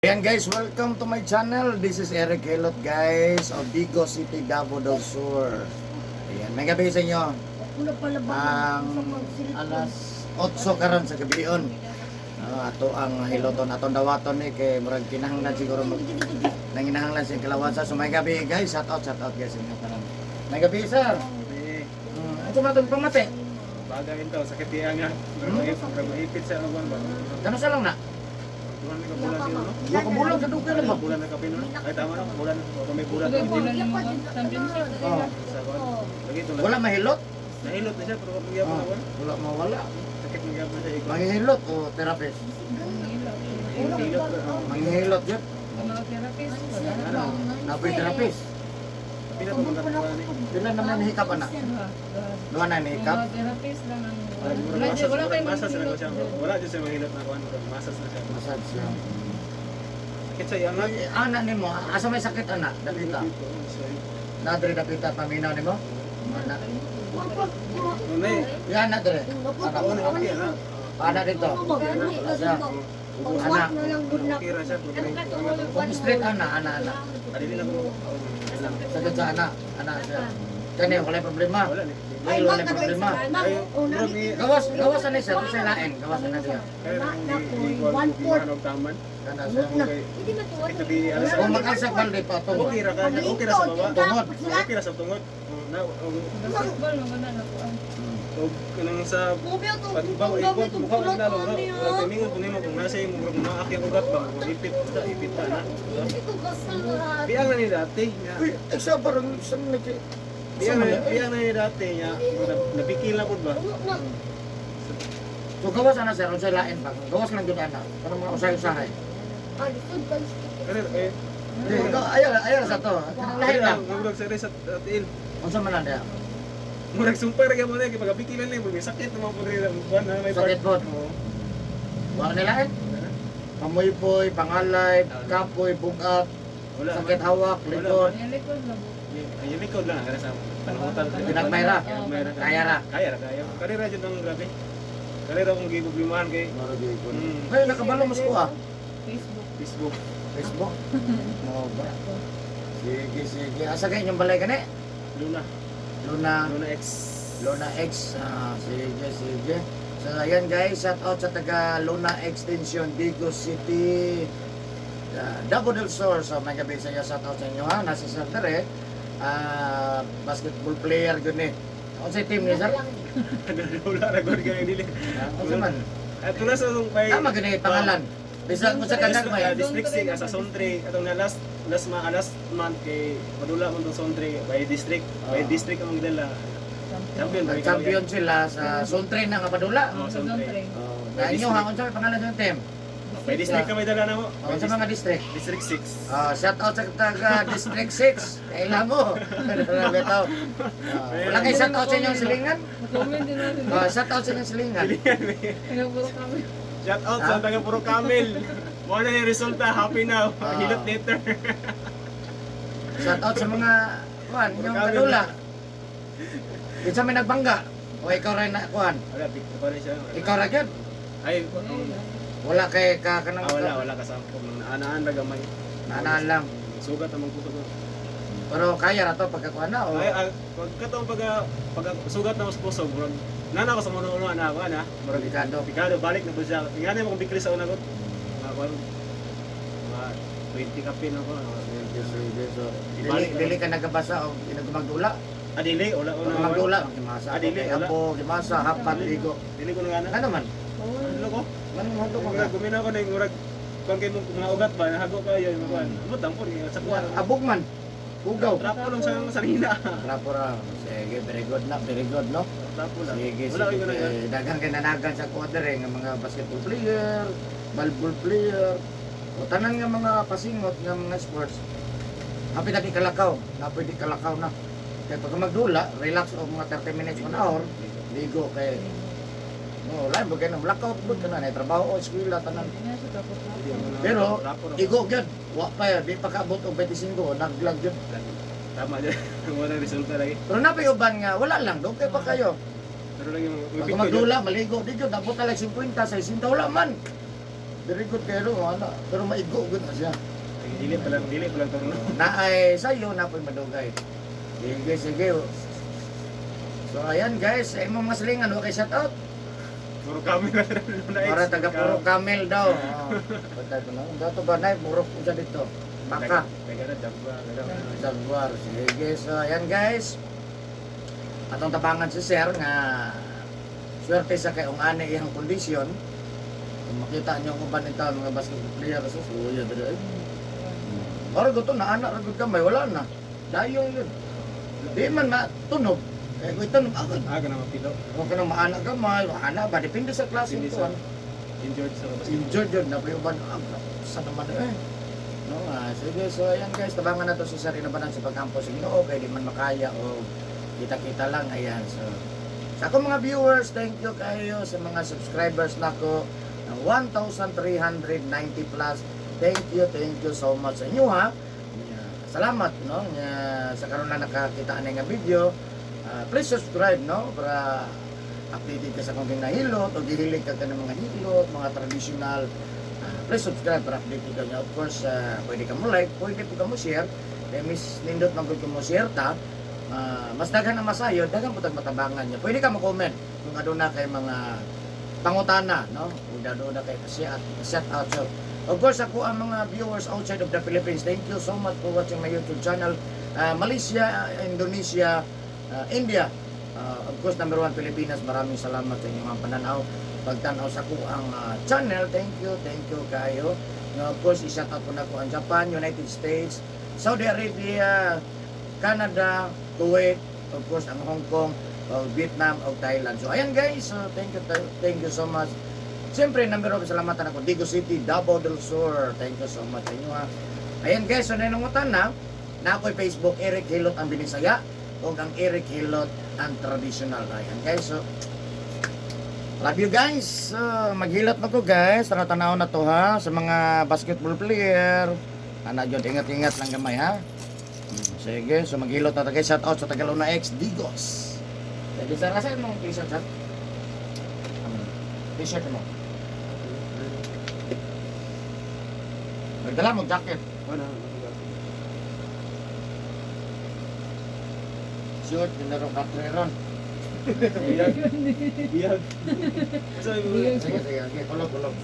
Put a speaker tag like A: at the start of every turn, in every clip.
A: Ayan guys, welcome to my channel. This is Eric Helot guys of Vigo City, Davao del Sur. Ayan, may gabi sa inyo. Ang alas 8 karon sa gabion. Ato ang hiloton atong dawaton ni kay murag kinahanglan siguro nanginahanglan sa kalawansa. So may gabi guys, shout out guys inyo karon. May gabi sir. Ito matong pamate.
B: Bagay ito, sakit iya nga. Ipit sa awan ba?
A: Kano sa lang na?
B: Bulan ka bulan yun, no?
A: Wa ka bulan sa dugay na ba?
B: Bulan na kapin, no? Ay, tama na, bulan. Kung may bulan.
A: Oh.
B: Lagi ito lang.
A: Wala mahilot?
B: Nahilot na siya, pero kung magyapon na wala.
A: Wala mawala.
B: Sakit magyapon na siya. Ikaw.
A: Manghihilot o therapist?
B: Hilot.
A: Manghihilot yun. Napoy therapist.
B: Pila pa magkakakuha ni.
A: Pila naman nahikap anak? Doon na nahikap?
C: Therapist lang ang
B: Masas na siya. Wala dyan siya mahilot na kuhan. Masas na siya.
A: Massage siya.
B: Sakit sa iyang nga.
A: Anak ni mo, asa may sakit anak? Dapita. Nadre dapita paminaw ni mo? Anak.
B: Nunay.
A: Yan na dre. Anak.
B: Ako na okay na.
A: Anak dito. Siya. Anak.
B: Okay ra siya.
A: Kung straight anak.
B: Adili na ko.
A: Sakit sa anak. Anak siya. Kani, wala problema.
B: Wala ni.
A: May wala problema. Gawas na siya. Kung siya lain. Gawas na siya.
B: Taman.
A: Kana siya.
B: Ito di alas.
A: Kung makalsak balde pa tungod.
B: Okay ra ka. Okay ra sa baba.
A: Tungod.
B: Okay ra sa tungod. Na
C: basketball mo na nakuan.
B: og kanang sa pagbaw ikot mukha og lalo no. Wala kay mingon kunin mo kung nasa imong murag maak yung ugat ba. Ipit ta na. Biyang na ni dati nya.
A: Uy, isa parang isang naki...
B: Biyang na ni dati nya. Nabikil na pud ba.
A: So gawas na sir, kung siya lain pa. Gawas lang yun anak. Parang mga usay-usahay.
B: Kanir eh.
A: Ayaw sa to. Lahat lang.
B: Murag sa sa tiil.
A: Kung saan man lang diya.
B: Murag sumpay ra gyud mo kay pagabikilan ni may sakit naman pud rin kuan na may
A: Sakit po. Wala nila lain. Pamoy-poy, pangalay, kapoy, bugat,
B: Wala.
A: sakit hawak, likod.
C: Yung likod lang.
B: Yung likod lang kada sa panangutan.
A: Pinagmayra. Kaya ra.
B: Kaya. Karera jud ang grabe. Karera kung gibublimahan kay
A: Ay, nakabalo mas ko ah.
C: Facebook.
B: Facebook,
A: Facebook. Oo ba? Sige. Asa kayo yung balay ka ni?
B: Luna
A: Luna
B: X.
A: Luna X. Sige. So ayan guys, shout out sa taga Luna Extension, Vigo City, Davao del Sur. So may gabi sa inyo, shout out sa inyo ha. Nasa center eh. Basketball player yun eh. Ako sa team niya sir?
B: Wala ra gud kay dili.
A: Ako sa man.
B: Ato na sa kay
A: Tama ganun pangalan. Bisan mo sa kanag may.
B: district sig sa Sondre atong na last month kay padula man tong Sondre by district ang dala. Champion ba ikaw?
A: Champion sila sa Zone 3 na nga padula.
B: Oh, Sondre.
A: Dahil nyo ha, kung sa pangalan ng team?
B: By district kami dala na mo.
A: O sa mga district?
B: District 6.
A: Shout out sa taga District 6. Kailan mo? Bitaw. Wala kayo shout out sa inyong silingan?
C: Comment din natin.
A: Shout out sa inyong silingan.
C: Nagpuro kami.
B: Shout out sa taga Puro Camel. Mo na yung resulta, happy now. Hilot later.
A: Shout out sa mga kuan, yung kadula. Bisa may nagbangga. O ikaw rin na kuan.
B: Wala big pa rin siya.
A: Ikaw ra gyud.
B: Ay,
A: Wala kay ka kanang
B: wala ka sampo nang naanaan ra gamay.
A: Naanaan lang.
B: Sugat amang puso ko.
A: Pero kaya ra to pagkakuan na o.
B: Ay, pagkataon pag sugat na mas puso, bro. Nana ko sa uno na ako ana. Murag
A: Delikado.
B: Pikado balik na po siya. Tingnan mo kung bikli sa una ko. Mga 20 kapin ako.
A: So, dili ka nagabasa o nagmagdula.
B: Adili, wala
A: Magdula, gimasa.
B: Adili, wala.
A: Apo, gimasa, hapat, ligo.
B: Dili ko na nga.
A: Ano man?
B: Ano ko?
A: Manong hondo ko
B: Murag gumina ko na yung murag kung kayo mga ugat ba, nahago kayo yung mga abot lang po, sa kuwan.
A: Abog man. Ugaw.
B: Trapo lang sa sarina.
A: Rapora. Sige, very good no?
B: Trapo lang.
A: Sige,
B: Wala kayo na yan.
A: daghang kinanagan sa quarter nga mga basketball player, volleyball player, o tanan nga mga pasingot nga mga sports. Hapit na di kalakaw, napwede kalakaw na. Kaya pag magdula, relax o mga 30 minutes, 1 hour, ligo kay lain mo kayo ng blackout good ka na, trabaho o eskwela, tanan. Pero, igo gyud wa pa, di pa kaabot og 25, naglag gyud.
B: Tama dyan. Wala resulta lagi.
A: Pero napay uban nga, wala lang, doon kayo pa kayo.
B: Pero lang yung
A: Pag magdula, maligo, di gyud, dapat talag 50, 60, wala man. very good pero ano, pero maigo gud na siya.
B: Dili pa lang turno.
A: Naay sayo na po'y madugay. Sige, sige. So ayan guys, sa imong mga silingan, okay shout out.
B: Puro camera na
A: Para taga puro camel daw. Patay ko na. Dato ba na puro ko sa dito. Baka.
B: Taga na Jaguar.
A: Jaguar. Sige, so ayan guys. Atong tabangan si Sir nga swerte sa kay ani iyang kondisyon. Kung makita niyo kung ba nito mga basketball player sa suya diri. Ora gusto na anak ra gud kamay wala na. Dayong yun. Di man matunog. Kaya ko itunog agad.
B: Aga na mapilo.
A: Huwag ka nang maanak kamay, maanak ba? Depende sa klase
B: Depende
A: nito.
B: sa- Enjoyed sa basketball.
A: Injured yun, napayuban sa naman eh. No, sige, so ayan guys, tabangan na to si Sir Inabanan sa pagkampo sa Ginoo, kaya di man makaya o kita-kita lang, ayan. So, sa akong mga viewers, thank you kayo sa mga subscribers nako ng 1,390 plus. Thank you so much sa inyo ha. Salamat no sa karon na nakakita ani nga video. Please subscribe no para updated ka sa kung hinahilot o gihilig ka ng mga hilot, mga traditional. Please subscribe para updated ka niya. Of course, pwede ka mo like, pwede po ka mo share. Kaya miss nindot man ko mo share ta. Mas daghan ang masayo, daghan po tag matabangan niya. Pwede ka mo comment kung aduna kay mga pangutana, no? Kung aduna kay shout out. So, of course, ako ang mga viewers outside of the Philippines. Thank you so much for watching my YouTube channel. Malaysia, Indonesia, India. Of course, number 1 Pilipinas. Maraming salamat sa inyong mga pananaw. Pagtanaw sa ko ang channel. Thank you kayo. Of course, i-shout out ko na ko ang Japan, United States, Saudi Arabia, Canada, Kuwait, of course, ang Hong Kong, Vietnam, o Thailand. So, ayan guys. Thank you so much. Siyempre, number 1 salamatan ako, Digo City, Davao del Sur. Thank you so much sa inyo ha. Ayan guys, so nanungutan na ako'y Facebook, Eric Hilot ang Binisaya, o ang Eric Hilot ang Traditional. Ayan guys, so love you guys. Maghilot na ko guys, tanaw na to ha, sa mga basketball player. Anak dyan, ingat-ingat lang gamay ha. Sige, so maghilot na to guys, shout out sa Tagalona X, Digos. Sige, sir, asan mo t-shirt sir? T-shirt mo. Magdala mo jacket.
B: Ano?
A: Shirt, dinaro katreron.
B: Biyag.
A: Sige, kulog.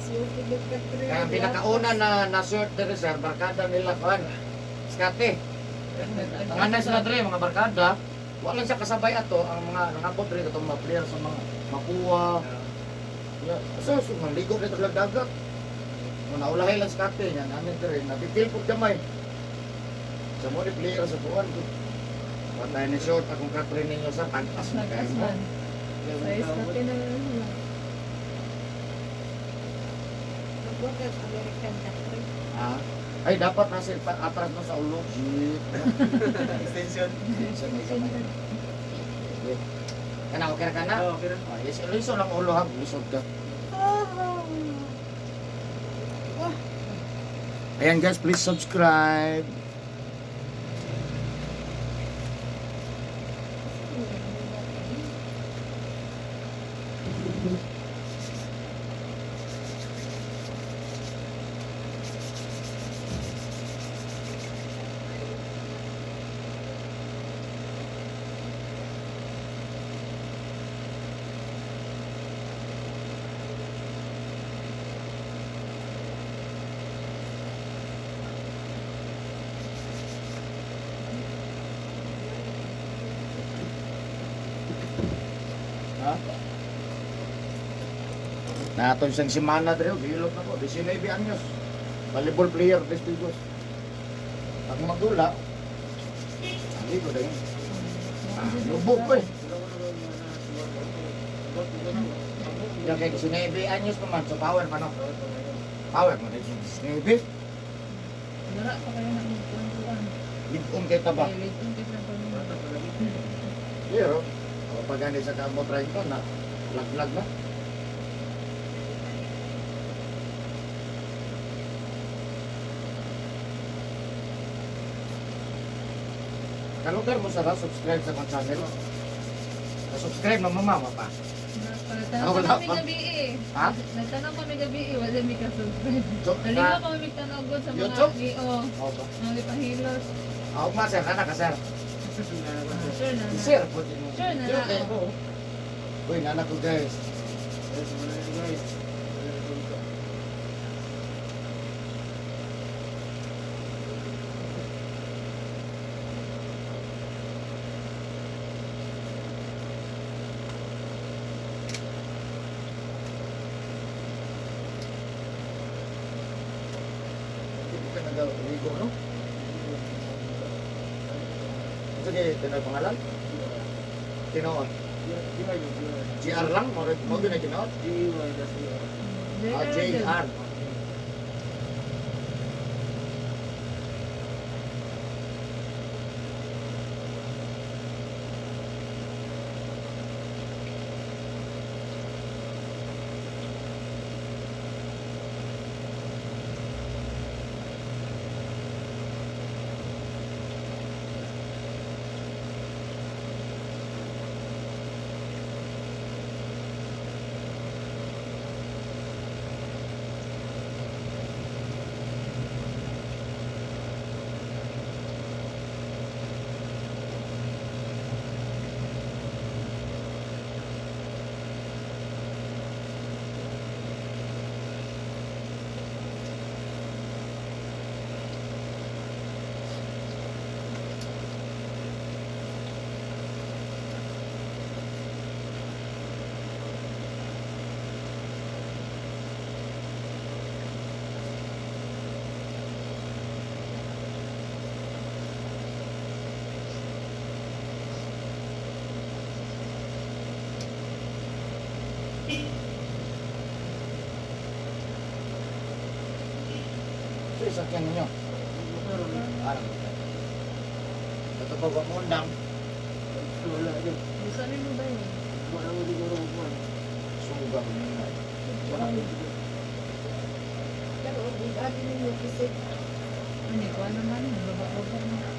A: Kaya ang pinakauna na shirt dito sir, barkada nila kuan. Skate. Ang anay sila dre, mga barkada, wala siya kasabay ato ang mga nangabot rin itong mga player sa mga makuha. So, maligo rin ito dagat. Kung naulahay lang skate niya, namin rin, nabitil po gamay. Sa mga player sa buwan ko. Kung tayo ni short, akong katrin ninyo sa tagpas na kayo mo.
C: Nagkasman. Size natin na lang sila.
A: Ay, dapat nasa atras mo sa ulo. Jeep.
B: Extension.
A: Kana, okay na?
B: Oo, okay na.
A: Yes, liso lang ulo ha, lisod ka. Ayan guys, please subscribe. Ha? Naton siyang simana dito, gilot na ko, 19 anyos. Volleyball player, Testigos. Pag magdula, hindi ko dahil. Lubog ko eh. Yan kay 19 anyos pa man, so power pa no? Power mo na 19.
C: Wala pa kayo na magpuntuan.
A: Ligong kita ba?
C: Kaya late yung kita pa nila.
A: Pero, pag ganit sa kamo try ko na, lag-lag na. Kalugar mo sa subscribe sa kong channel. Subscribe na mama pa.
C: Nagtanong
A: Wala
C: kami
A: pa.
C: gabi eh.
A: Ha?
C: Nagtanong kami gabi eh. Wala may ka-subscribe.
A: So,
C: Halima pa may tanong sa mga
A: YouTube?
C: GO.
A: Oh, ba?
C: Mga ipahilos.
A: Ako ma sir, kana ka sir.
C: Sure na na.
A: Sir, po din mo.
C: Sure na na. Oo.
A: Uy, nana ko guys.
B: Yes, wala na, guys.
A: Hindi ka nag-ligo, no? Sige, tinay pangalan? Tinoon. GR lang? Mo din na tinoon? Ah, JR. Sige, sakyan ninyo. Arang. Ito pa ba mo undang?
C: Gusto mo ba yun?
A: Sugang ninyo.
C: Hindi ko naman. Bababa na.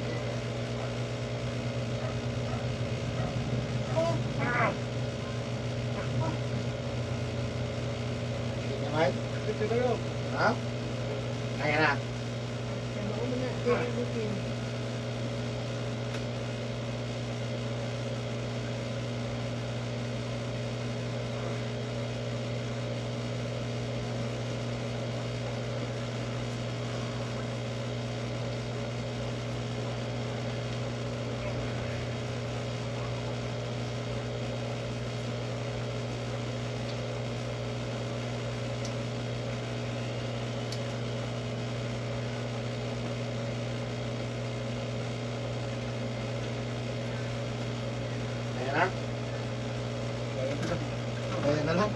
A: Hindi niya, Mike? Ha? Kaya na. Kaya na? Kaya na lang.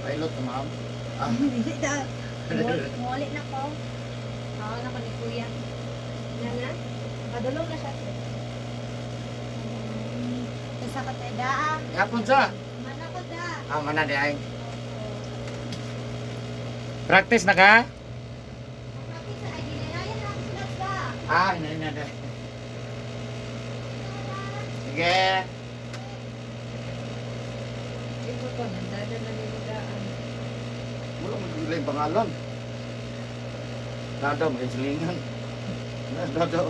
A: Pilot na ma'am. Ah,
D: Mulit na ko. Oo, na ko ni Kuya. Yan na. Padulong na siya. Sa kateda.
A: yapon sa.
D: Mana ko da.
A: Mana di ay. Practice na ka?
D: Kapit sa ay ginanayan na sila da.
A: Hindi na. Sige.
C: Ito pa. Nandada na nilidaan.
A: Wala mo nagigilay yung pangalan. Dadaw, may silingan. Dadaw.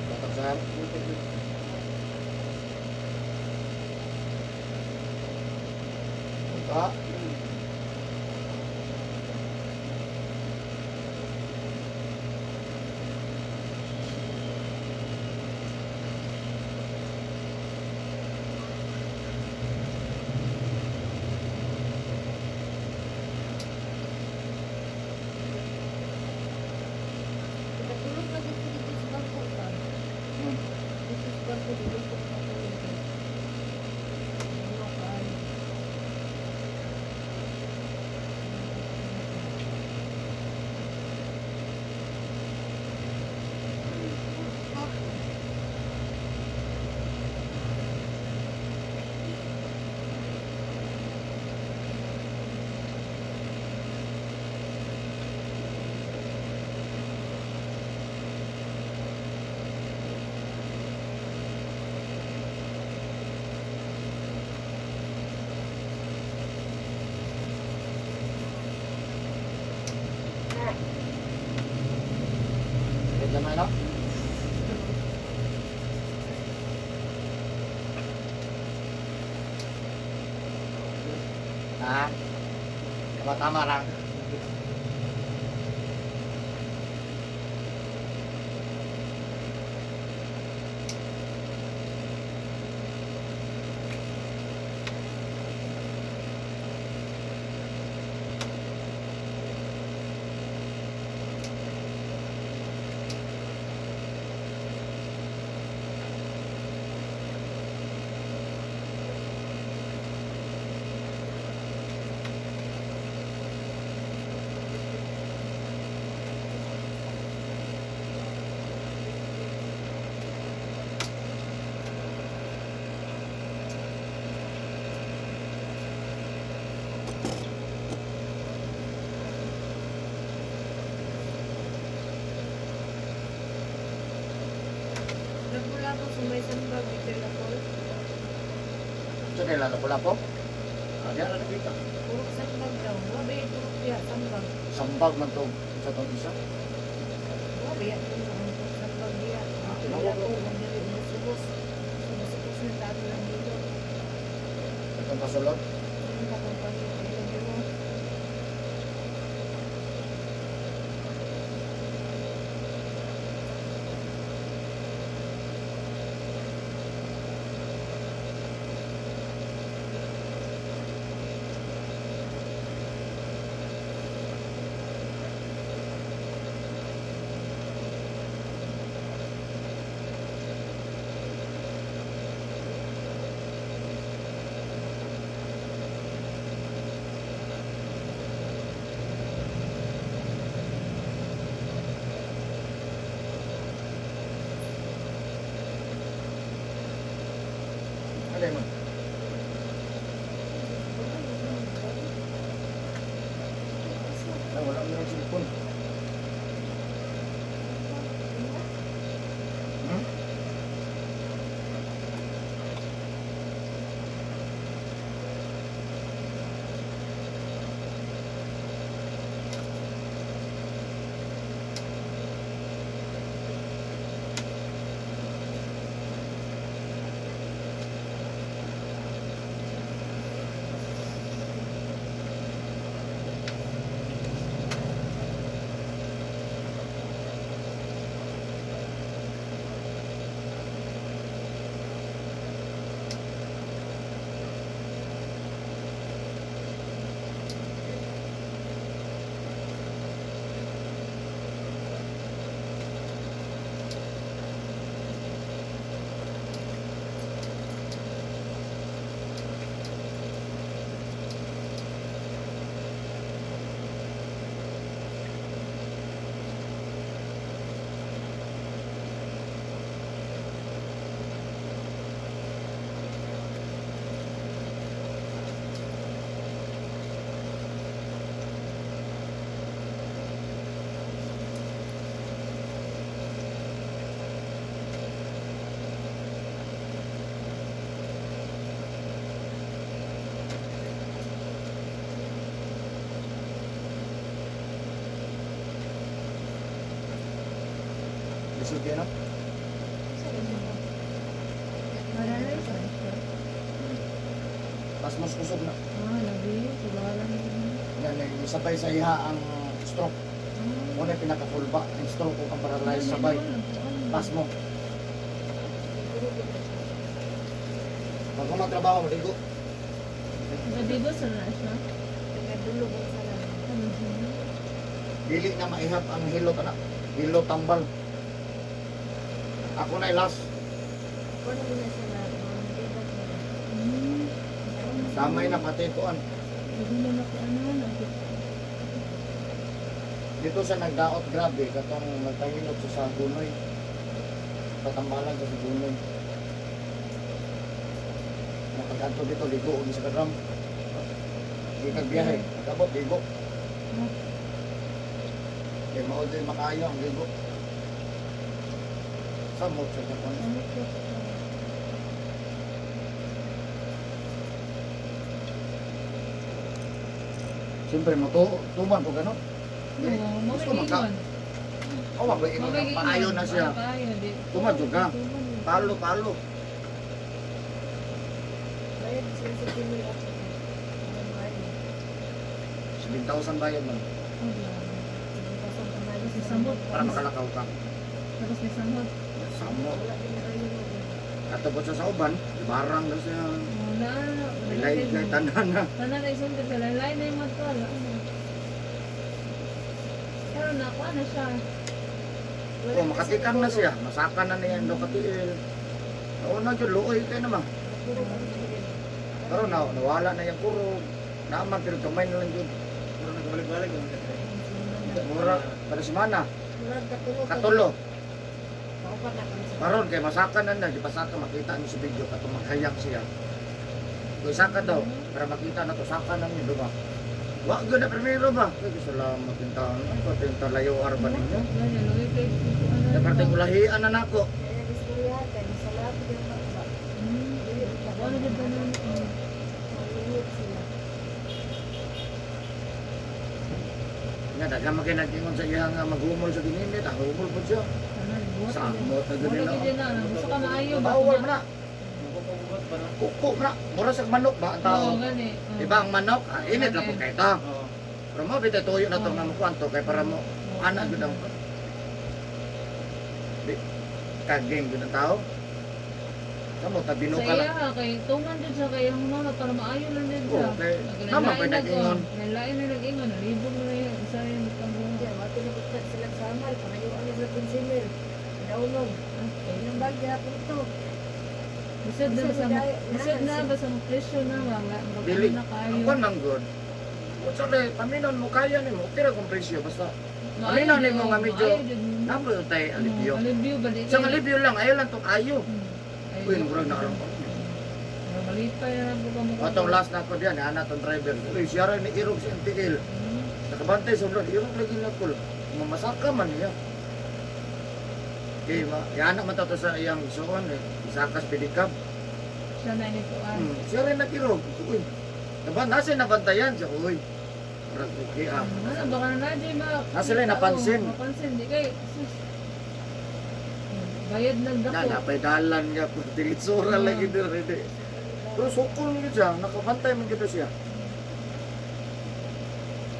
A: Batak saan? Batak. Wait naman no? Ha? Tama-tama lang.
D: Nagmula po sumaysang bag dito na po.
A: So, kailan na pula po? Diyan na nakita.
D: Puro sambag daw. Wabi ito kaya sambag.
A: Sambag man to. Sa itong isa.
D: Wabi ito na ang sambag diya. Dito nila po. Mandali umusubos. Umusubos na tato lang dito.
A: Itong kasulod.
D: Ang tatang pagkita dito mo.
A: Ano yun? Ay, wala mo yung cellphone. Hmm? Lisod kayo, no?
C: Maralay sa
A: Mas kusog na.
C: labi. Subalan yun.
A: Yan, yung sabay sa iha ang stroke. Muna yung pinaka-fulba. Yung stroke o kang paralyze sabay. Pas mo. Pag mo magtrabaho, maligo.
C: Nadigo sa na siya.
D: Nagdulog ang salamin.
A: Dili na maihap ang hilot, anak. Hilot tambal. Ako na last.
D: Ako na muna siya na, hindi ba siya na.
A: Damay na pati ituan.
C: Hindi na nakianan.
A: Dito sa nagdaot grabe, katong nagtahilot sa Gunoy. Patambalan sa Gunoy. Napag-adto dito, ligo, uli sa kadram. Hindi kagbiyahe, nagkabot, ligo. Kaya maod din makayo ang ligo. Samot sa Japan. Siyempre, tuman po gano'n.
C: Oo,
A: Gusto magka- O, wag ba ingon ng paayo na siya. Tuman juga. Palo.
D: Bayad sila sa Pinoy ako.
A: 7,000 bayad man.
C: Si Samot.
A: Para makalakaw ka.
C: Tapos may Samot.
A: Samo.
D: Wala din na kayo.
A: Katapos sa uban, ibarang na siya.
C: Wala.
A: Ilay kay tanan na.
C: Tanan na isang tigil. Lalay na yung matol. Pero nakuha na siya.
A: O, makatikang na siya. Masaka na niya yung katiil. Nauna dyan, luoy kayo naman. Pero nawala na yung kurog. Naman, pero kamay na lang dyan.
B: Puro nagbalik-balik ang
A: Mura, pada semana.
D: Murag
A: Katulo.
D: Kaupat na kami sa
A: Karon kay masaka na di pasaka makita niyo sa video katong maghayak siya. Kung saka daw, para makita na to saka na niyo, diba? Wa gyud na primero ba? Kay salamat din taon. Ay, patenta layo arba ninyo.
C: Ganyan, luwi kay
A: Sa parte ulahian na nako.
D: kaya istorya kay sa lahat yung mga dili pa
C: Wala din ba nun?
D: malungit sila.
A: Nga daga makinag-ingon sa iya nga maghumol sa gininit, ang humol po siya.
C: Tanan, buhat.
A: Samot na gud
C: Wala
A: nila.
C: din na. Gusto ka maayo ba?
A: Bawal man na.
B: Nakukubat pa na.
A: Kuko man na. Mura sa manok ba ang tao?
C: Oo, gani.
A: Diba ang manok? Init lang po kay ta.
B: Oo.
A: Pero mo bitay tuyo na to nga mukuan to kay para mo anak gud ang di kaging gud ang tao. Kamo ta
C: Sa
A: binuka lang.
C: iya, kay tungan din siya kay ang mga para maayo lang din siya.
A: Okay. Naman pa nag-ingon.
C: Nalain na nag-ingon. Nalibog na yung isa yung itang
D: Diyan, wala tinapagkat sila sa amal, panayuan nila consumer. Daulog. Ilang bagya po ito.
C: Bisod na sa bisod na ba sa presyo na wala.
A: Dili.
C: Na kayo.
A: Ako nang good. Unsa le paminon mo kaya nimo okay ra kung presyo basta
C: Maayo
A: Aminon
C: din,
A: nimo nga medyo
C: maayo din.
A: namo tay alibyo.
C: Alibyo ba di?
A: Sa alibyo lang ayo lang tong ayo. Uy, murag na karon.
C: Malipay na po ka mo.
A: Atong last na ko diyan ana tong driver. Uy, siya ra ni irog sa MTL. Nakabantay sa ulo, irog lagi na ko. Mamasaka man niya. Okay, yana man to sa iyang suon eh. Isakas pedicab.
C: Siya na ini tuan.
A: Siya rin nag-irog. Uy, nasa nabantayan siya. Uy, murag okay ah.
C: Ano baka na dyan ma.
A: Nasa lang napansin.
C: Napansin di kay. sus. Bayad
A: Na,
C: nagdako.
A: napay dalan nga po. Dilitsura lagi din rin eh. Pero sukol nga siya, nakabantay man kita siya.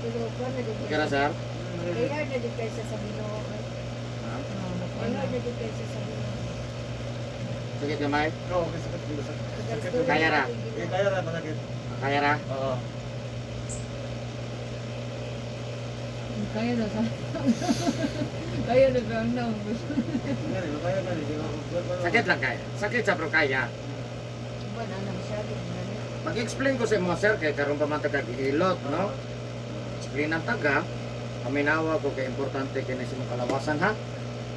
D: Pero pa na din.
A: Kaya sir?
D: Kaya na din kayo sa Sabino. Kaya na din kayo sa Sabino.
A: Sakit gamay?
B: Oo, okay, sakit dito sa.
A: Kaya ra.
B: Eh, kaya ra masakit.
A: Kaya ra?
B: Oo.
C: Kaya na sa. Kaya na ba ang naong.
B: Ngani, makaya na di ko.
A: Sakit lang kaya. Sakit sa pero kaya.
D: Ba na na masyado.
A: Mag-explain ko sa mga sir kay karon pa man taga gihilot, no? Explain ang taga. Paminawa ko kay importante kini sa imong kalawasan ha.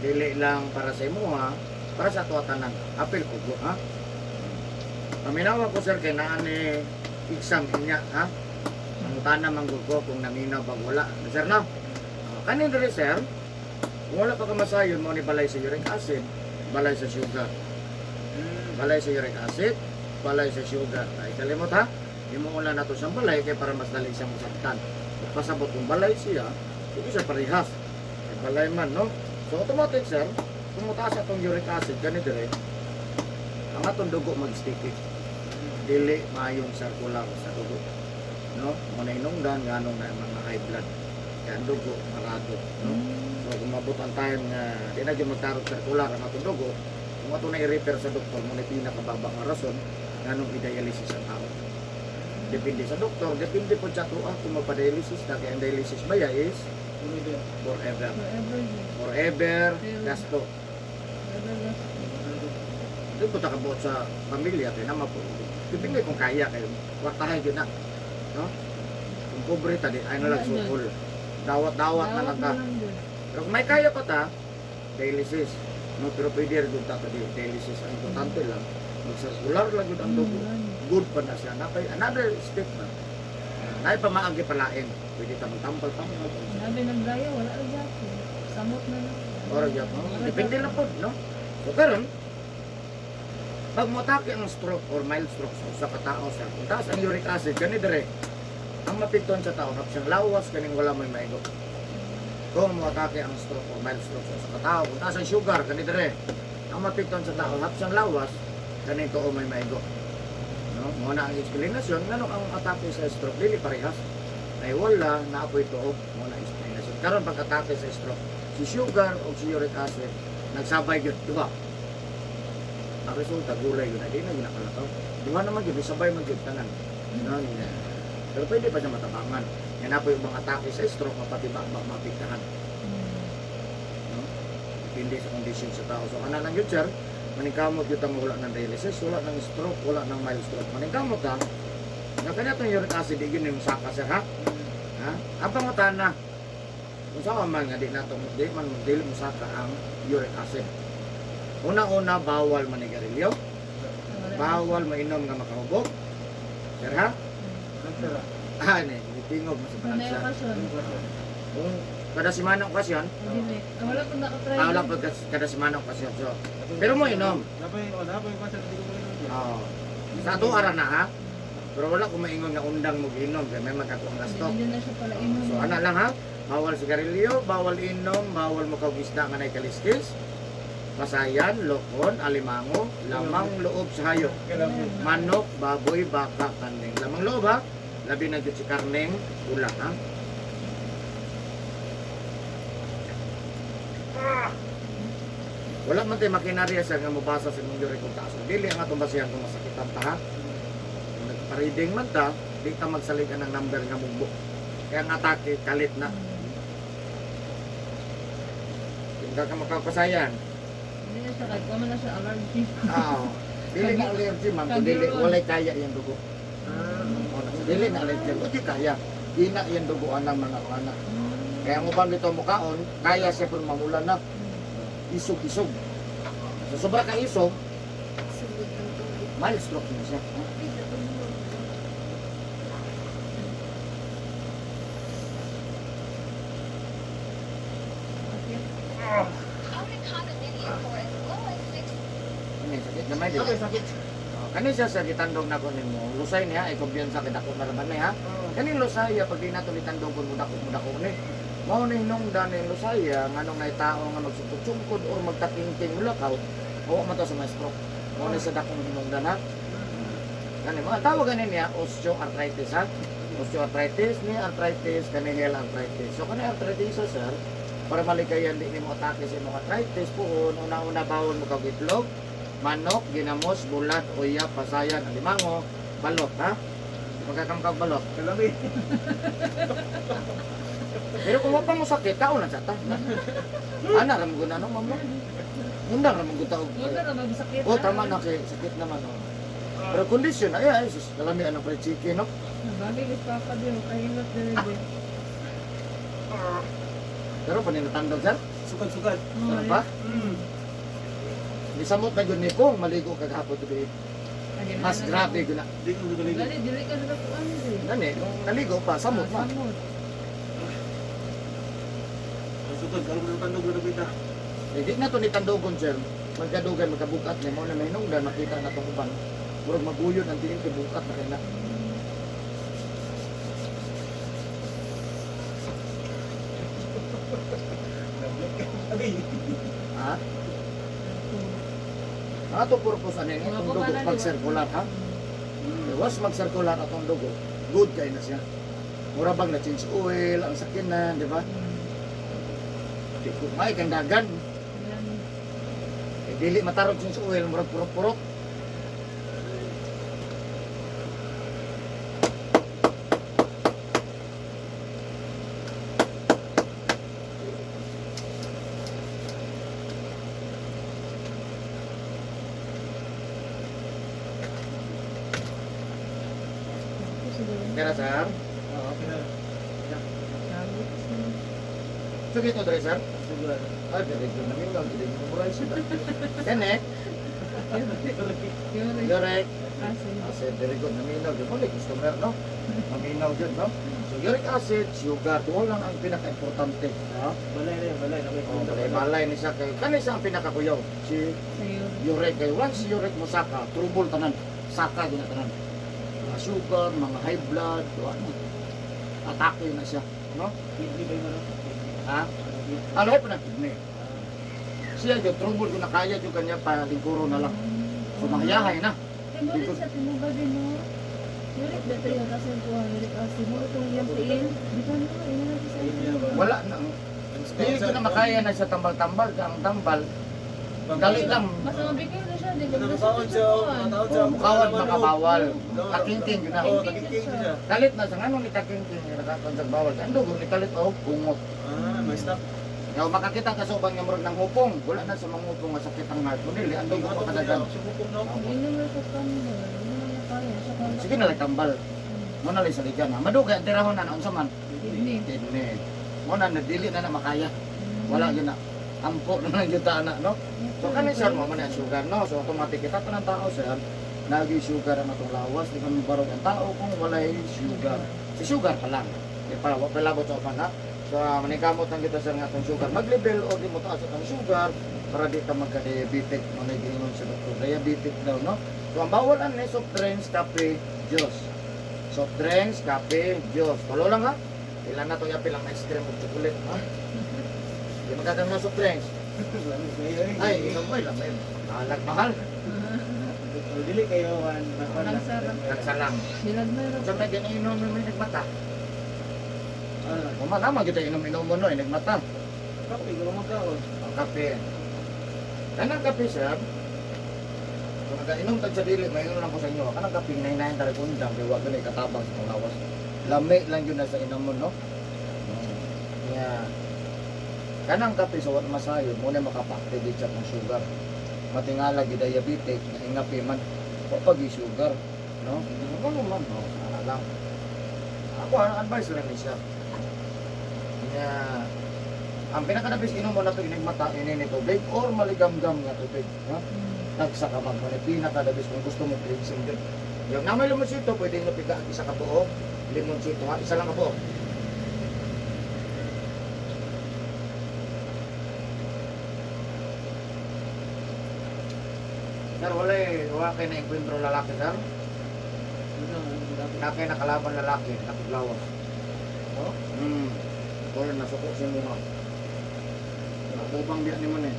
A: Dili lang para sa imo ha, para sa ato tanan. Apil ko go ha. Paminawa ko sir kay naa ni exam niya ha. Ang tanan manggug ko kung naminaw bag wala. Sir no? Kanin diri sir. Kung wala pa ka masayon mo ni balay sa uric acid, balay sa sugar. Balay sa uric acid, balay sa sugar. Ay kalimot ha. Imo ulan nato siyang balay kay para mas dali siyang masaktan. Pasabot kung balay siya, hindi siya parehas. Ay balay man no. So automatic sir, kung mutaas atong uric acid gani dire, ang atong dugo mag-sticky. Dili maayong circular sa dugo. No? Muna inungdan nganong na mga high blood. Kaya ang dugo marado, no? So kung mabot ang time nga di na gyud magtarog circular ang atong dugo, kung ato na i-refer sa doktor mo na pinakababa nga rason nganong i-dialysis ang tao. Depende sa doktor, depende po sa tuwa kung magpa-dialysis na kaya ang dialysis baya is forever.
C: Forever.
A: Forever gasto. Doon po takabuot sa pamilya, kaya naman po. Dipindi kung kaya kayo. Kwartahan yun na. No? Kung pobre tadi, ay na lang sukul. Dawat-dawat na lang ka.
C: doon.
A: Pero kung may kaya pa ta, dialysis. No, pero pwede rin doon ta dialysis. Ang importante lang, mag-circular lang yun ang dugo. Good pa na siya. Napay, another step na. Nay pa maagi palain. Pwede ta magtampal-tampal.
C: Sabi ng gaya, wala rin yapo. Samot na lang.
A: Or yun, no? Depende lang po, no? So, karon, pag mo-atake ang stroke or mild stroke sa katao sa kung taas ang uric acid, gani dire, ang mapikton sa tao, siyang lawas, kaning wala may maigo. Kung mo-atake ang stroke or mild stroke sa katao, kung taas ang sugar, gani dire, ang mapikton sa tao, siyang lawas, kaning tuo may maigo. No? Muna ang explanation, ngano ang atake sa stroke, dili parehas. Ay wala, naapoy tuo, muna ang explanation. Karon pag-atake sa stroke, si sugar o si uric acid, nagsabay yun, diba? Ang resulta, gulay yun, hindi na ginakalataw. Diba naman yun, sabay magyugtanan. No, pero pwede pa siya matabangan. Yan na po yung mga atake sa stroke, mapatibak, mapiktahan. No? Depende sa kondisyon sa tao. So, kanan lang yun, sir, maningkamot yun ang wala ng dialysis, wala ng stroke, wala ng mild stroke. Maningkamot ha, na kanya itong uric acid, yun yung saka, sir, ha? Ha? Abang matan na, kung saan man nga, di man dili mo saka ang uric acid. Una-una, bawal manigarilyo, bawal mainom nga makahubog. Sir, ha? Ni, tingog mo sa
C: Ano yung
A: panagsa.
C: okasyon?
A: Kung kada simana okasyon,
C: Dili. Wala po nakatry.
A: wala po kada simana okasyon. So, pero mo inom.
B: Napay ko sa hindi ko mainom.
A: Oo. Sa ato ara na ha. Pero wala ko maingon nga undang mo ginom kaya may magkakuang gasto.
C: Hindi na siya pala inom.
A: So ana lang ha. Bawal sigarilyo, bawal inom, bawal mo isda nga nay kaliskis. Pasayan, lokon, alimango, lamang loob sa hayop. Manok, baboy, baka, kaning. Lamang loob ha. Labi na dyan si karneng ula ha. Wala man tayo makinarya sa nga mabasa sa mong uric kung taas. Dili ang atong basihan kung masakitan ta ha. Kung nagpa-reading man ta, di ka magsalig ka ng number nga mumbo. Kaya ang atake, kalit na. Kung ka makapasayan,
C: Hindi na siya kahit kama na siya allergy.
A: dili na allergy ma'am, kung dili, walay kaya yung dugo. Dili na allergy, hindi kaya. Di na yung dugoan ng mga anak. Kaya ang ubang nito mukaon, kaya siya pun mamula na. Isog-isog. So, sobra ka isog,
D: Sugod ng tubig.
A: mild stroke na siya. Ano sakit gamay di ba?
B: Okay, sakit.
A: Kani siya sa gitandog na ko nimo, lusay niya ay kumpiyansa kay dako na raman niya. Kani lusay pag di nato litandog mo dako ni. Mao ni hinungdan ni lusay nganong nay tao nga magsugod-sugod or magtatingting mulakaw. O man to sa may stroke. Mao ni sa dakong hinungdan ha. Kani mga tawag ganin niya osteoarthritis ha. Osteoarthritis ni arthritis kanihel arthritis. So kani arthritis sir, para malikayan di nimo atake sa imong arthritis puon una-una bawon mo kag itlog, manok, ginamos, bulat, uyap, pasayan, alimango, balot ha. Magkakamkag balot.
B: Kalami.
A: Pero kung wapang mo sakit, kao na sa ta. Ana ra mo guna no mamo. Undang ra mo guta og.
C: Huwag na magsakit.
A: Oh tama na kay sakit naman oh. Pero kondisyon ay sus kalami ang fried chicken no.
C: Nabalik is papa din. Kahilot din din.
A: Pero paninatandog sir.
B: Sukad-sukad.
A: Ano ba? Di samot na gyud ni kung maligo kagahapon tubi. Mas grabe gyud na.
B: Di ko galigo.
C: Dali, dili ka na kuan din.
A: Gani kung naligo pa samot man.
C: Samot.
B: Sukad, ano mo tandog na kita?
A: Hindi na to ni tandogon sir. Magkadugan magkabukat ni mo na may hinungdan makita na tong uban. Murag maguyod ang tingin kay bukat na kay na.
B: Agay.
A: Ha? Ato purpose ani itong dugo mag-circular ha. Was mag-circular atong dugo. Good kay na siya. Mura bang na change oil ang sakinan, di ba? Di ko may kang dagan.
C: Yan.
A: Eh, dili matarog change oil murag purok-purok. Kaya sir,
B: Okay na.
C: Sabi ko siya.
A: so dito dre sir.
B: Sugar.
A: Ah, dre ko na mingaw, dre ko buray sila. Kene,
C: Yun,
A: Yorek,
C: asin.
A: acid, very good, naminaw yun. Ulit, customer, no? Naminaw yun, no? So, uric acid, sugar, doon lang ang pinaka-importante. Ha?
B: Balay na yun, balay.
A: Oh, balay ni siya kayo. Kani siya ang pinakakuyaw? Si
C: Sa'yo.
A: uric kayo. Once si uric mo saka, trouble tanan. Saka din na tanan. Mga sugar, mga high blood, ano. Atake na siya, no?
B: Kidney ba yung ano?
A: Ha? Ano po na kidney? Siya yung trouble kung nakaya yung kanya palingkuro na lang. So, mahayahay na.
C: Balik sa tinuba din, no? Yurik dito yung kasi kuha, yurik acid. Mo itong yung tiin. Dito na, ina na sa
A: Wala na. Hindi ko na makaya na sa tambal-tambal. Ang tambal, dali lang.
C: Mas mabigay na siya, di ko
B: Ano
C: na
B: tawag siya? Tawag siya.
A: Mukawad makabawal. Kakinting yun na.
B: Oo, nagkiking siya.
A: Kalit na sa nga nung ikakinting yung nakakonsag bawal. Ang dugo ni kalit o bungot.
B: Ah, may stop.
A: Yaw makakita ka sa ubang nga murag ng hupong. Wala na sa mga hupong nga sakit ang heart mo. Dili, ang dugo pa kadagan.
B: Sumukong na ako.
C: Hindi na sa tambal. Hindi na kaya. Sa kala.
A: Sige na lang tambal. Mo na lang sa ligan ha. Madugay ang tirahon na naunsa man.
C: Kidney.
A: Kidney. Mo na dili na na makaya. Wala yun na. Ampo na lang yung na, no? So kanin sir mo man ang sugar, no? So automatic kita pa ng tao sir. Nagi sugar ang atong lawas. Di kami barog ang tao kung walay sugar. Si sugar pa lang. Di pa, wapilabot sa upan ha. So manikamot lang kita sir nga atong sugar. Mag-level o di mo taas atong sugar para di ka magka-diabetic. Manay giingon sa doktor. Diabetic daw, no? So ang bawalan ni soft drinks, kape, juice. Soft drinks, kape, juice. Tulo lang ha. Ilan na to yapi lang na ice cream o chocolate, ha? Di magkakaroon ng soft drinks. Ay, inom mo, ilam mo yun. Mahal.
B: Dili kayo man.
C: Walang sarap.
A: Nagsalang.
C: Bilag na rin.
A: So may ginainom mo may nagmata.
B: Ano?
A: Naman kita inom-inom mo no, nagmata.
B: Kape, gulong magkaon.
A: Ang kape. Kanang kape sir, kung nagainom tag sa dili, may lang ko sa inyo. Kanang kape, hinahin tayo kundang, kaya wag ganun katabang sa panglawas. Lami lang yun na sa inom mo, no? Yeah. Kanang kape sa wat masayo, muna makapaktivate siya ng sugar. Matingala gi diabetic, na ingapi man, pag sugar, no? Ano man, no? Sana lang. Ako, ang advice lang ni siya. Yeah. Ang pinakadabis inom mo na ito, inigmata, inini tubig, or maligam-gam nga tubig. Ha? Nagsakamag mo na pinakadabis kung gusto mo cleansing din. Yung namay limonsito, pwede nyo piga ang isa ka buo. Limonsito ha, isa lang ka buo. Sir, wala kayo na enkwentro lalaki, sir? Wala kayo nakalaban lalaki, nakaglawas.
B: Oh?
A: Or nasuko sa mga. Nakupang biyak ni man eh.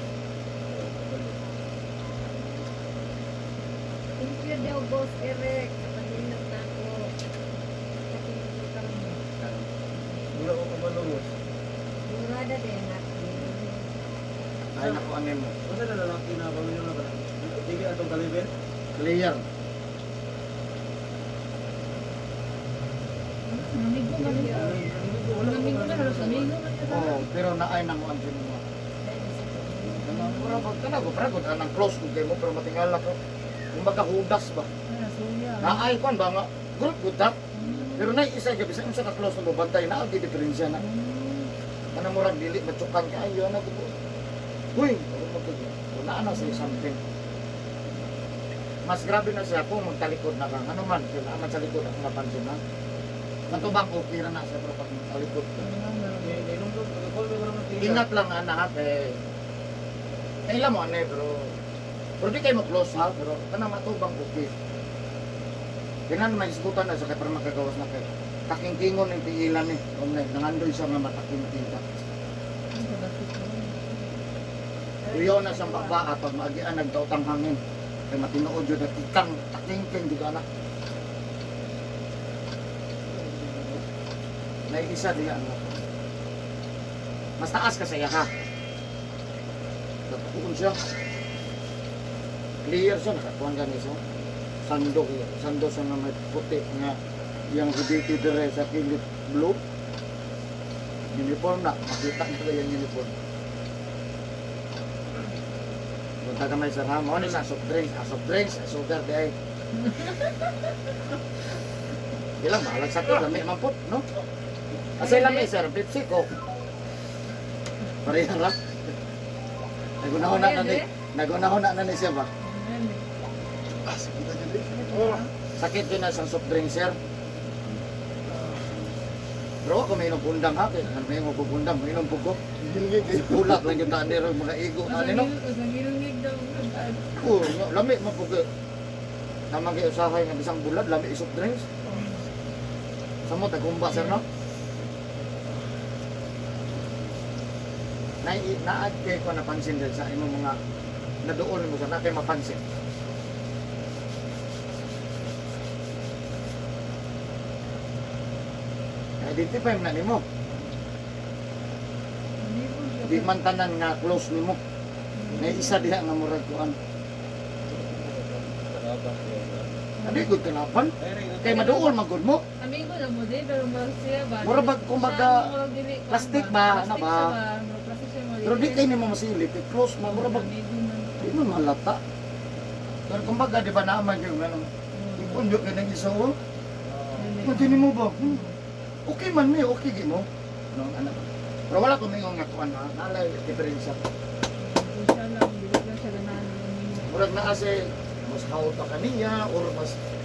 D: Thank you daw, Boss Eric. Pag-inap na ako.
B: Wala ko kumalungos.
D: Murada din natin.
A: Ay, naku, ano mo.
B: Masa na lalaki na pamilya na ba? Tigil atong kaliber?
A: Clear.
C: Namigo man niya. Namigo na halos namigo man niya.
A: Oo, pero naay nang mo ang mo. Mura pag ka na, pragod, anang close ko kayo mo, pero matingal ako. Yung magkahudas ba?
C: Ah, suya.
A: Naay ko, ba nga, group good that. Pero na isa ka, bisa sa ka-close na bantay, na ang diferensya na. Ano mo rin, dili, matsukan ka, ayaw na dugo. Uy, wala na sa something. Mas grabe na siya kung magtalikod na ka. Ano man, kung naman sa likod ako napansin na. Matubang okay na siya, pero pag magtalikod ka. Ingat lang anak, kailan mo ano pero di kayo mo-close ha, pero kanang matubang okay. Kailan may iskutan na sa kaya para magkagawas na kayo. Takingkingon yung tiilan eh. Nangandoy siya nga matakingking ka. Tuyo na siyang baba at pag maagian nagtautang hangin. Kaya matinood yun at ikang takingking juga na. Naigisa diya ano. Mas taas ka saya ha. Natukuon siya. Clear siya, nakakuhan ka niya. Sando siya nga may puti nga yung hibiti dire sa kilit blue. Uniform na, makita nito yung uniform. Punta ka may sarang, ano sa soft drinks, sugar di ay. Sige lang, bahalag sa to, lami man po, no? Kasi lami, sir, Pepsi ko. Pareha lang. Nagunahon na ni siya ba? Sakit yun na isang soft drink, sir. Bro, ako may inom pundang ha, kaya may inom po pundang, may inom po ko. Kulat lang yung taan nila, mga igo, ano no?
C: Kasangilungig daw.
A: Oo, lami man po ko. Namang kayo usahay ng isang bulad, lami soft drinks. Samot, nagkumba, sir, no? Naad kayo ko napansin din sa imong mga nadoon mo sa na kayo mapansin. Na-identify mo na nimo. Di man tanan nga close nimo. Na isa diha nga murag kuan. Ano yung good kanapan? Kaya maduol magod mo.
C: Amigo na mo din, pero mahal siya ba?
A: Mura ba, kumbaga, plastic ba, ano ba? Pero di kayo nimo masilip, close mo, mura ba? Di mo malata. Pero kumbaga, di ba naman yung ano, ipundok ka ng isa o? Matini mo ba? Okay man mi, okay di mo. No, ano? Pero wala ko mayong nga kuan ha, nalay diferensya.
C: Siya lang, hindi lang siya ganahan.
A: Murag na kasi, mas hawak pa kaniya, or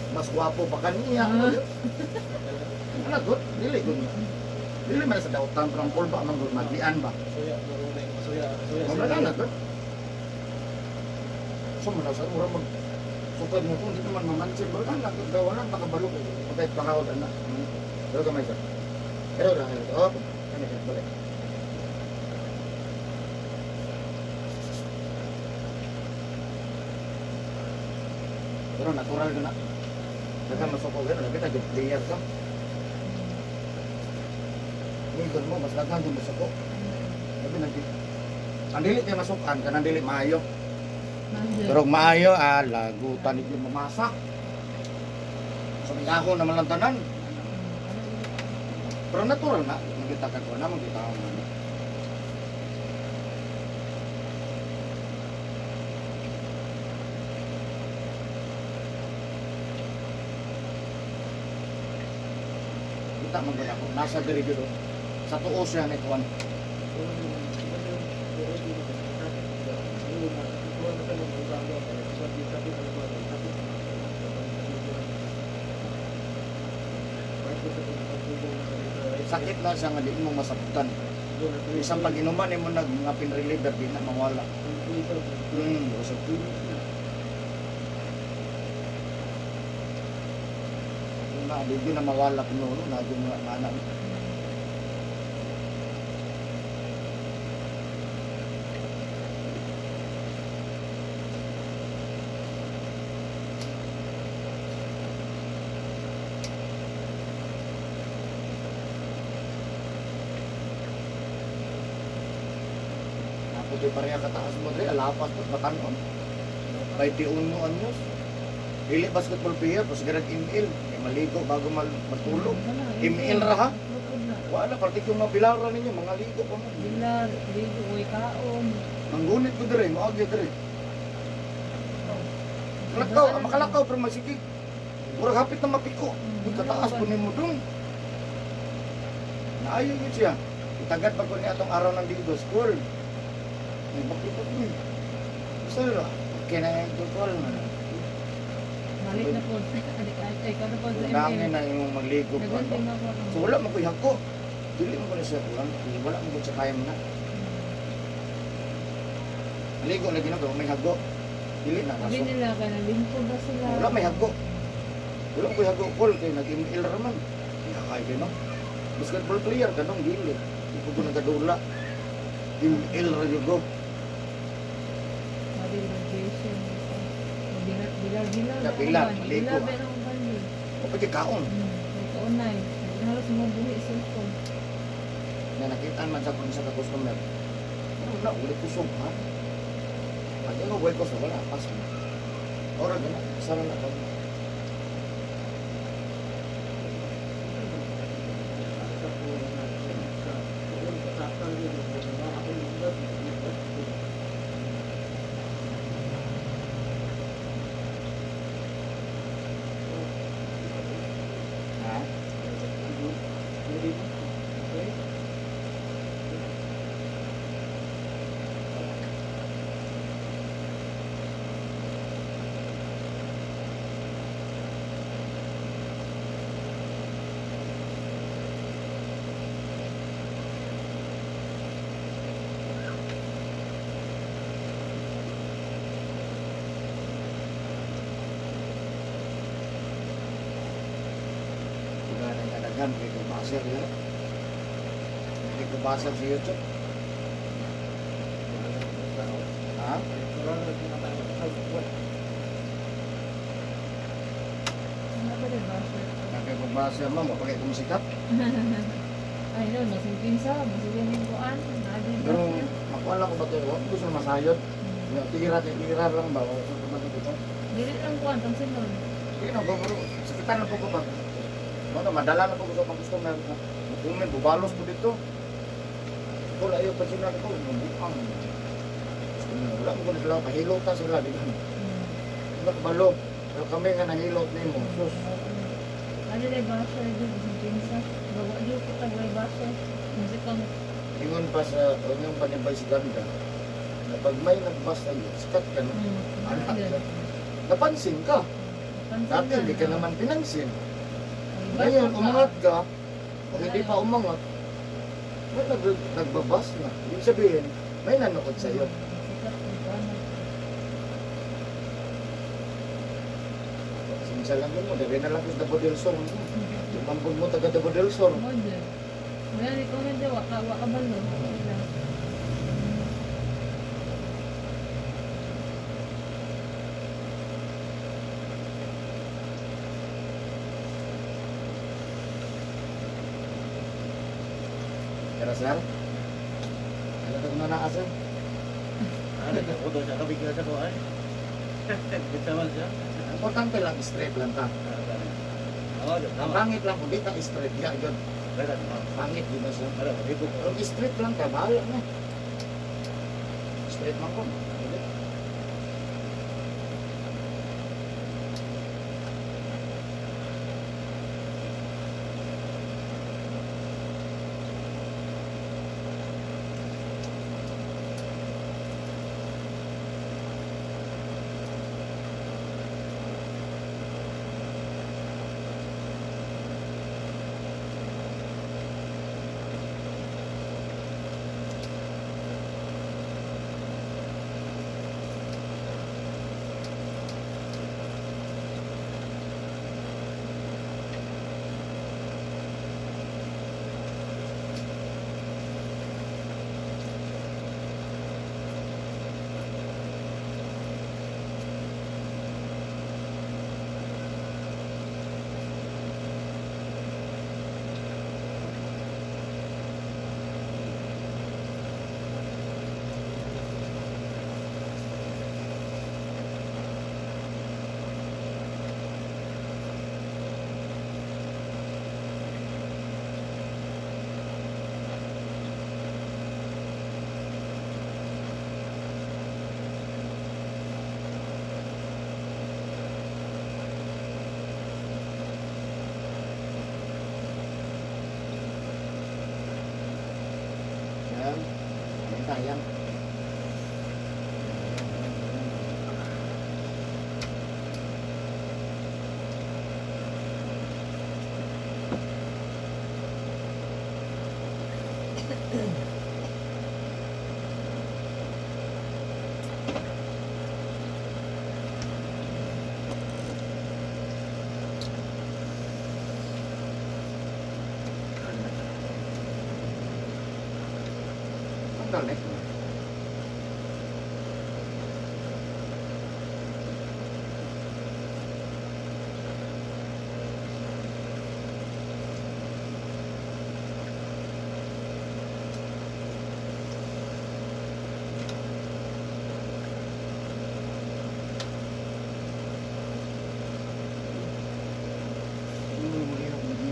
A: mas gwapo pa kaniya. Ano good? Dili good. Dili man sa dautan, pero ang pulba, man good, maglian ba? Wala na good. So, muna sa mura mag supad mo kung dito man mamansin, wala na good, wala na makabalo ko. Pagkait pakawad, anak. Pero kamay sir. Pero dahil ito, oh, kami sir, balik. Pero natural ka na. Dagan masuk ko gano'n, kita yung player ka. Mingon mo, mas dagan yung masuk ko. Sabi nanti. Ang dili kayo masukan, kanang dili maayo. Pero maayo, lagutan ito mamasak. So, may ahon naman lang tanan. Pero natural na, makita ka ko na, makita ko na. Kita maganda ko, nasa diri dito. Sa tuo siya ni Kuan. Sakit na siya nga di mo masabtan. Isang pag-inuman mo nag mga pinreliver di na mawala. Usap. Na di na mawala pinuno na di na mana. Di pareha kataas mo dre, alapas mo, batanon. 21 anyos. Dili basketball player, tapos garag email. Maligo bago matulog. Email ra ha? Wala, partik yung mga bilaran ninyo, mga ligo pa mo.
C: Bilar, ligo, uy, kaon.
A: Manggunit ko dre, maagya dre. Kalakaw, makalakaw pero masikig. Murag hapit na mapiko. Yung kataas po nimo dun. Naayon yun siya. Itagad pa ko niya itong araw ng ligo, school. Ay, bakit po yun? Gusto nila? Okay na yung tutol na.
C: Balik na po. Ay, kada po sa
A: Dami na yung magligo pa.
C: Nagunting ako.
A: So wala mo ko hako. Dili mo ko na siya kulang. Wala mo ko siya kaya mo na. Maligo na ginagawa, may hago. Dili na.
C: Sabi nila ka na lingko ba sila?
A: Wala may hago. Wala mo ko hago. Paul, kayo nag-email raman. Kaya kayo no? Basketball player, kanong dili. Hindi ko nagadula. Email radio go.
C: Sabi nila, Jason. Bilar.
A: Bilar, maligo.
C: Bilar, pero ang bandi.
A: O pwede kaon.
C: Ito na eh. Halos mo buhi cellphone.
A: Na nakita man sa kung sa customer. Ano na, ulit kusog ha? Pag yung buhay ko sa wala, pas mo. Ora gana, sara na ba? Ha? Yan, hindi ko basir yan. Hindi ko basir sa YouTube. Ha?
C: Ano ba diba?
A: Hindi ko basir mo, mapagay kong sikat.
C: Ay, no, masing pinsa, masing yung kuan. Nadi ba?
A: Pero makuha lang ko ba ito? Huwag gusto na masayod. Tira lang ba? Huwag ko ba ito?
C: Dili lang kuan, tang sinon.
A: Sige na, bro. Sakitan na po ko ba? Madala na po ko sa mga customer. Kumin, bubalos po dito. Wala yung pasinan ko, bukang. Wala mo ko na sila, pahilota sila. Wala kabalo. Pero kami nga nahilot na mo. Sus.
C: Ano na ba siya? Masing pinsa. Bawa di ko tagay ba siya? Musik kang
A: Ingon pa sa, yung panibay si Ganda. Na pag may nagbasa yun, sikat ka na. Anak ka. Napansin ka. Dati hindi ka naman pinansin. Ngayon, umangat ka. Kung hindi pa umangat, may nagbabas na. Ibig sabihin, may nanood sa'yo. Sinsa lang yun mo, dali na lang sa Dabo del Sur. Lumampun mo taga Dabo del Sur.
C: Model. Wala ni comment daw, waka balo.
A: Kaya sir, ano ito na naasan?
B: Ano ka ko do sa kabigla sa ko ay. Bitaman siya.
A: Importante lang, straight lang ka.
B: Oh,
A: Ang
B: tama.
A: pangit lang, kung di ka straight ka, yun.
B: Kaya
A: Pangit, di ba sir?
B: Ara, ito ko.
A: Kung straight lang ka, bahala na. Straight man ko. Hindi. Yan. Ayan tayang. Tanggal na ito.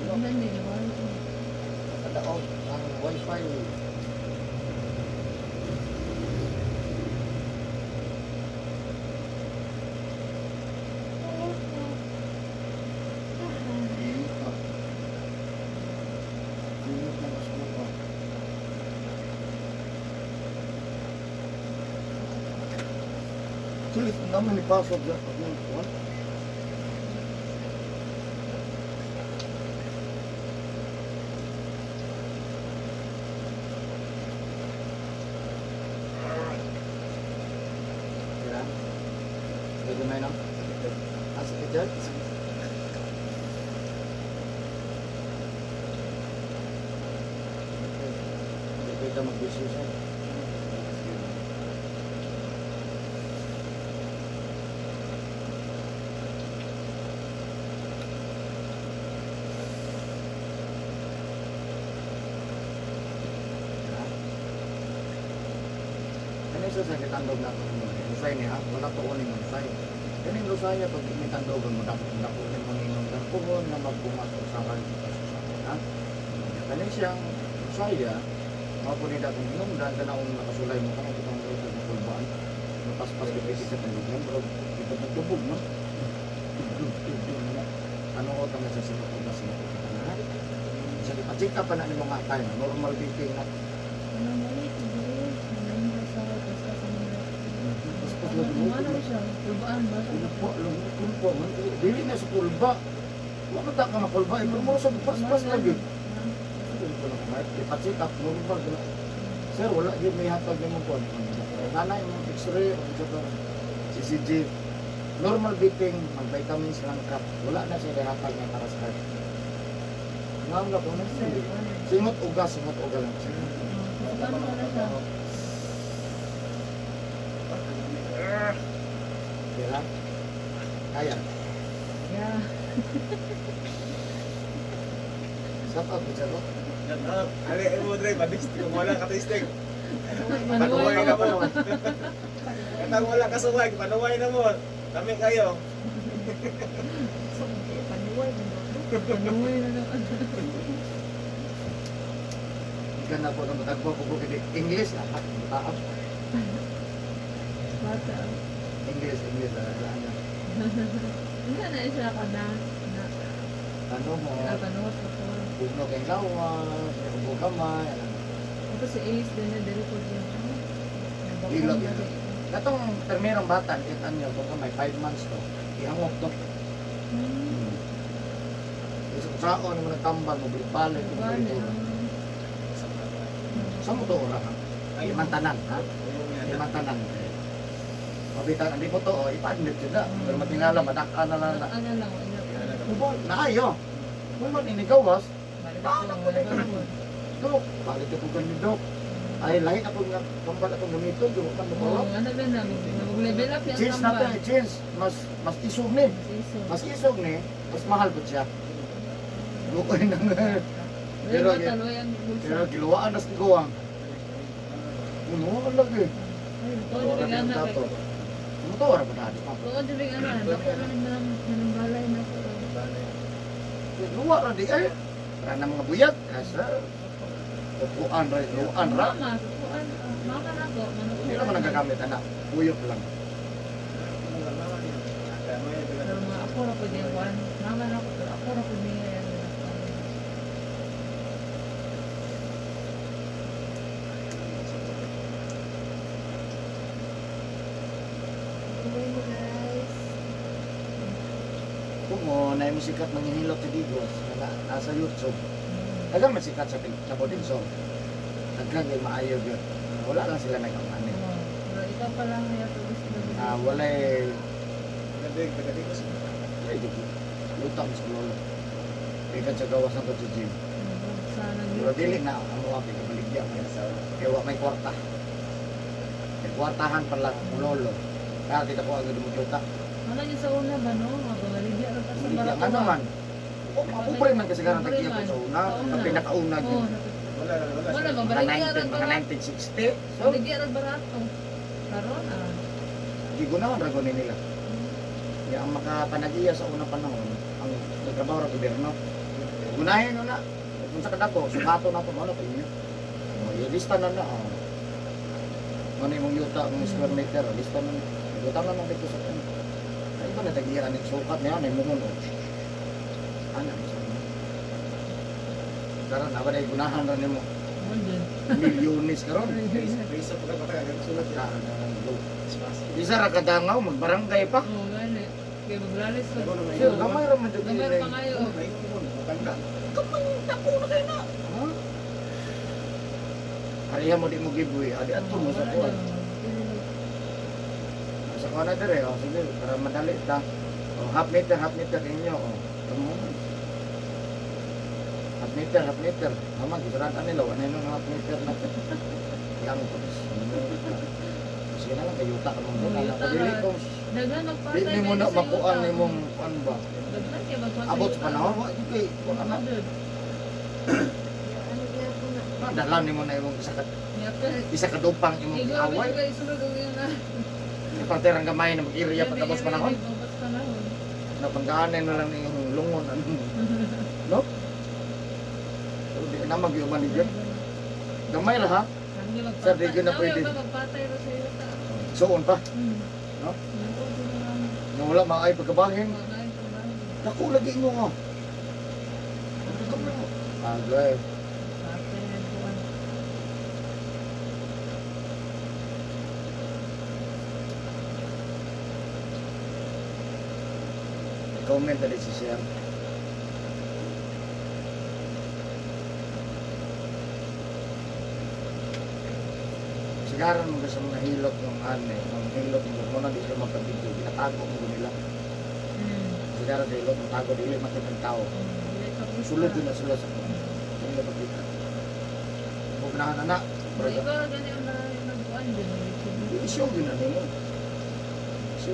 C: Ano ni ba?
A: Kadaog ang wifi. Init pa. Init na gusto mo pa. Sulit naman ni password dyan. Pag nang kuwan. Kira? Pwede mo yun ang? Asik ka dyan? kita mag-business eh. Ano isa sa kitandog na ito? Lusay niya, wala to uning lusay. Kaning lusay niya, pag imitandog, magdakunin mo ninong darpuhon na magbumas o sakal kita sa sakal, ha? Kaning siyang lusay niya, mapunid akong hinungdan, kanaong nakasulay mo kung itong lusay ng kulbaan. Napaspas ka pwede sa tandog pero ito nagtubog, no? Ano ko ito nga sa sinukod na sinukod ka na, ha? Sa ipacheck ka pa na ni mga tayo, normal beating na.
C: Ano mali, siguro. Ano yung sa basta sa mga.
A: Paspas
C: Ano
A: lagi mo.
C: ano siya? Kulbaan ba?
A: Kulba, kulba, man. Dili na sa kulba. Wala ka ka makulba, pero mo sa paspas lagi. Ipacheck up, normal ka na. Sir, wala yun may hatag yung mga nanay mo, x-ray, CCG. Normal beating, mag-vitamins lang ka. Wala na siya hatag niya para sa heart. Ngayon na po na siya. Singot uga lang siya.
C: Ano na siya?
A: Kaya? Kaya.
C: Yeah.
A: Shout out, Richard.
B: Ali, mo dre, badis ko wala ka testing.
C: Manuway
B: Panuway
C: na
B: na mo. Katang wala ka suwag, panuway na mo. Kami kayo.
D: Panuway mo.
C: Manuway na naman.
A: Ikan na po na matagpo po po English. Taap.
C: Bata.
A: English. Ano
C: Hindi na siya ka na.
A: mo?
C: Kanuot ko po.
A: Bugno kay lawas, ubo kamay.
C: Ito si Ace, din na dali ko dyan.
A: Ilog. Katong termerong bata, kita nyo, kung may 5 months to, ihangok to. Isa ko saan mo nagtambal, mo balik-balik, mo balik-balik. Saan mo to ora ha? Imantanan, ha? Imantanan. Mabitan, hindi mo to, ipa-admit yun na. Pero matingala, madaka na lang na.
C: Ano lang,
A: Ubol, naayo. Kung man inigawas, Dok, balik ko ganun Dok. Ay, lahi ako nga, kambal akong gamito, Dok, kan mo.
C: ano ba na, mag-level up yung
A: Change natin, change. Mas isog ni. Mas isog ni, mas mahal ko siya. Lukoy nang,
C: Pero
A: Pero-
C: yung bulsa.
A: pero giluwaan na sa tiguang. Ano ka lagi?
C: Tuon yung bigyan na.
A: Ano to, wala pa na adik mo.
C: Tuon yung bigyan na. Dako na ng balay na po.
A: Luwa ra di ay. Para na mga buyag, asa. Tupuan ra, luwaan ra.
C: Mama, tuon. Mama na ko.
A: Hindi naman nagagamit, anak. Buyog lang.
C: Pero mga ako na po din one. Mama na ko. Pero ako na po din yan.
D: Panuway mo guys.
A: Kung na yung sikat manghihilot sa Digos, nasa YouTube. Dagang masikat sa Bodinson. Dagang yung maayo yun. Wala lang sila nagkamani.
C: Pero ikaw pa lang yung gusto na.
A: Walay,
B: Gadig, gadig.
A: ay, di ko. Lutang sa lolo. Ikan sa gawas ng to gym.
C: Sana
A: Pero dili na, ang mga pinabaligyan. Kaya wala may kwarta. May kwartahan pala ang lolo. Kaya kita ko agad magluta.
C: Ano yung sa una ba no? Mabaligya ka sa
A: Hindi
C: barato.
A: ano man. Makubre man kasi karang tagiya ko sa una. Ang pinakauna
C: Oo,
A: yun.
B: Wala, wala.
C: wala
A: Mga
C: mabaligya ka
A: 19, mga
C: barato.
A: 1960. So,
C: Baligya ka barato. Karon ah.
A: di ko na dragonin nila. Kaya ang makapanagiya sa unang panahon, ang nagtrabaho ng gobyerno. Gunahin nyo na. Kung sa kadako, sukato na ito, ano pa inyo. Lista na na. Ano yung yuta, ang square meter, lista na na. Yuta na lang dito sa kanya. Ay, ito na tagiyan, ang sukat niya, may mungon. Ano, sabi mo. Karon, na ba na gunahan na mo.
C: Ano din?
A: Milyonis karon.
B: Bisa pa ka ba sulat ka.
A: Isa ra kadangaw, magbarangay pa.
C: Oo, gani. Kaya maglalis ka.
A: Sir, gamay ra man jud
C: Gamay ra pa kayo.
B: Tanda.
A: Kamay tako na kayo na. Ha? Kaya mo di mo giveaway, adi ato mo sa kuwan. Sa kuwan na dire, oh, sige, para madali ta. Oh, half meter inyo, oh. Tamo. half meter. Mama, gisaratan nila, wala nyo ng half meter na. Yang ko. Sige na lang, kayuta ka mong doon. Pagili ko,
C: Daghan
A: di
C: magpatay
A: ni mo na
C: kayo sa
A: makuan
C: yuta.
A: ni mong ano ba?
C: Daghan kayo magpatay
A: Abot sa
C: yuta.
A: panahon, okay, wala na.
C: Abot.
D: Ano kaya po na?
A: Madalan ni mo na yung
C: Yapit.
A: isa kadupang imong
C: Igawa
A: away.
C: kayo sunod ang yun na.
A: Pagterang gamay na mag-iriya pagkabos panahon.
C: Pagkabos panahon.
A: Napanggaanay na lang yung lungon. Ano? No? Pero di na mag-iuman ni Diyan. Gamay lah ha.
C: Kami
A: Sir, di ko na pwede.
C: magpatay ro sa yuta.
A: Soon pa. No?
C: Nanood ko na lang.
A: Nga wala maay pagkabahin.
C: Wala yung trabaho.
A: Naku, lagi mo nga. Agay.
C: Patay na buwan.
A: Comment na si Sir. Sigaran mo sa mga hilot ng ane, ng hilot ng muna di sila magkabidyo, pinatago mo nila. Sigaran sa hilot, matago dili makita ng tao. Sulod din na sila sa mga. Hindi na pagkita. Huwag na anak. Braga.
C: Ikaw gani ang nagbuwan din.
A: Isyo din na nila. Isyo.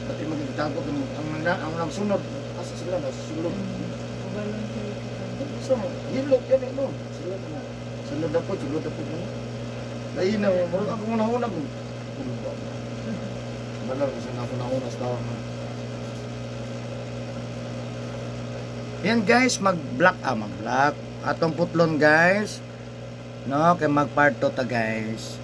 A: Pati magkitago ang nagsunod. Asa sila na sulod.
C: Kabalon sa yuta.
A: So, hilot yan eh, no? Sila na. Sulod ako, sulod ako. Lain na, murag ako una-una mo. Balang, kasi na ako nauna sa tawang. Yan guys, mag-block. Atong putlon guys. No, kay mag-part 2 ta guys.